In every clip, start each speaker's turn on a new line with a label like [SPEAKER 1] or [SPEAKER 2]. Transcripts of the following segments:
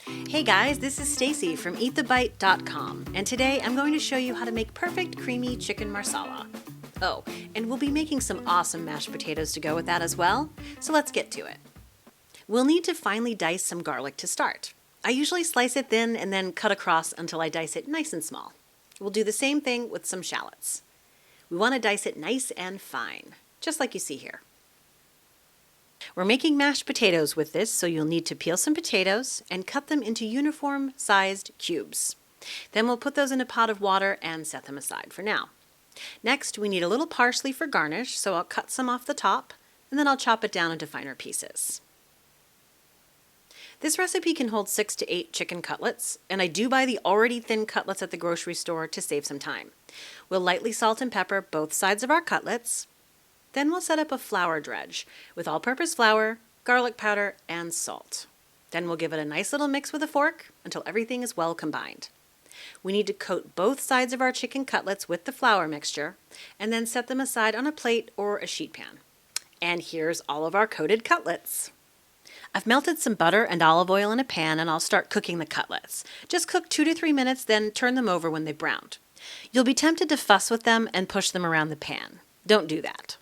[SPEAKER 1] Hey guys, this is Stacy from eatthebite.com, and today I'm going to show you how to make perfect creamy chicken marsala. Oh, and we'll be making some awesome mashed potatoes to go with that as well, so let's get to it. We'll need to finely dice some garlic to start. I usually slice it thin and then cut across until I dice it nice and small. We'll do the same thing with some shallots. We want to dice it nice and fine, just like you see here. We're making mashed potatoes with this, so you'll need to peel some potatoes and cut them into uniform-sized cubes. Then we'll put those in a pot of water and set them aside for now. Next, we need a little parsley for garnish, so I'll cut some off the top, and then I'll chop it down into finer pieces. This recipe can hold 6 to 8 chicken cutlets, and I do buy the already thin cutlets at the grocery store to save some time. We'll lightly salt and pepper both sides of our cutlets. Then we'll set up a flour dredge with all-purpose flour, garlic powder, and salt. Then we'll give it a nice little mix with a fork until everything is well combined. We need to coat both sides of our chicken cutlets with the flour mixture and then set them aside on a plate or a sheet pan. And here's all of our coated cutlets. I've melted some butter and olive oil in a pan and I'll start cooking the cutlets. Just cook 2 to 3 minutes, then turn them over when they've browned. You'll be tempted to fuss with them and push them around the pan. Don't do that.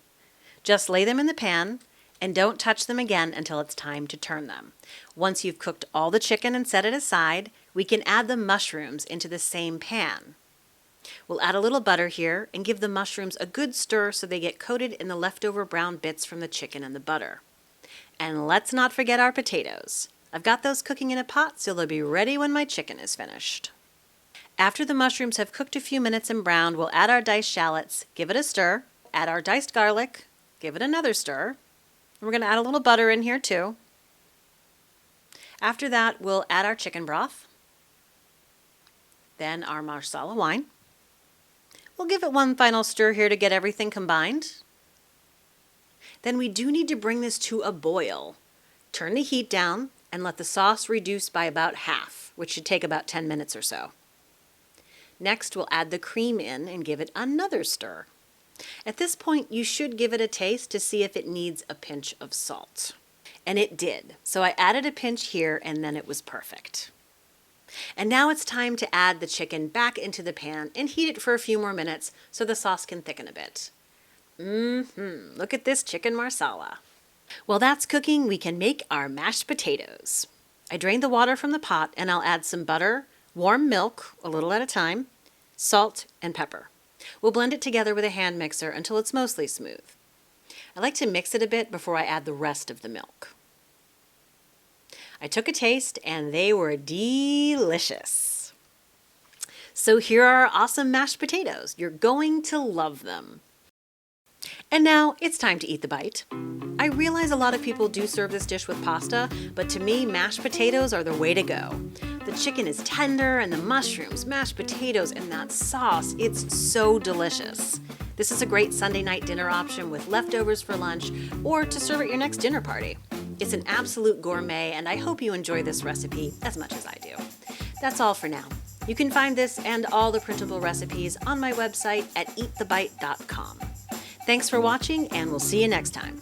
[SPEAKER 1] Just lay them in the pan and don't touch them again until it's time to turn them. Once you've cooked all the chicken and set it aside, we can add the mushrooms into the same pan. We'll add a little butter here and give the mushrooms a good stir so they get coated in the leftover brown bits from the chicken and the butter. And let's not forget our potatoes. I've got those cooking in a pot so they'll be ready when my chicken is finished. After the mushrooms have cooked a few minutes and browned, we'll add our diced shallots, give it a stir, add our diced garlic, give it another stir. We're going to add a little butter in here too. After that, we'll add our chicken broth, then our Marsala wine. We'll give it one final stir here to get everything combined. Then we do need to bring this to a boil. Turn the heat down and let the sauce reduce by about half, which should take about 10 minutes or so. Next, we'll add the cream in and give it another stir. At this point, you should give it a taste to see if it needs a pinch of salt. And it did, so I added a pinch here and then it was perfect. And now it's time to add the chicken back into the pan and heat it for a few more minutes so the sauce can thicken a bit. Look at this chicken marsala. While that's cooking, we can make our mashed potatoes. I drained the water from the pot and I'll add some butter, warm milk, a little at a time, salt, and pepper. We'll blend it together with a hand mixer until it's mostly smooth. I like to mix it a bit before I add the rest of the milk. I took a taste and they were delicious. So here are our awesome mashed potatoes. You're going to love them. And now it's time to eat the bite. I realize a lot of people do serve this dish with pasta, but to me, mashed potatoes are the way to go. The chicken is tender and the mushrooms, mashed potatoes, and that sauce, it's so delicious. This is a great Sunday night dinner option with leftovers for lunch or to serve at your next dinner party. It's an absolute gourmet and I hope you enjoy this recipe as much as I do. That's all for now. You can find this and all the printable recipes on my website at eatthebite.com. Thanks for watching and we'll see you next time.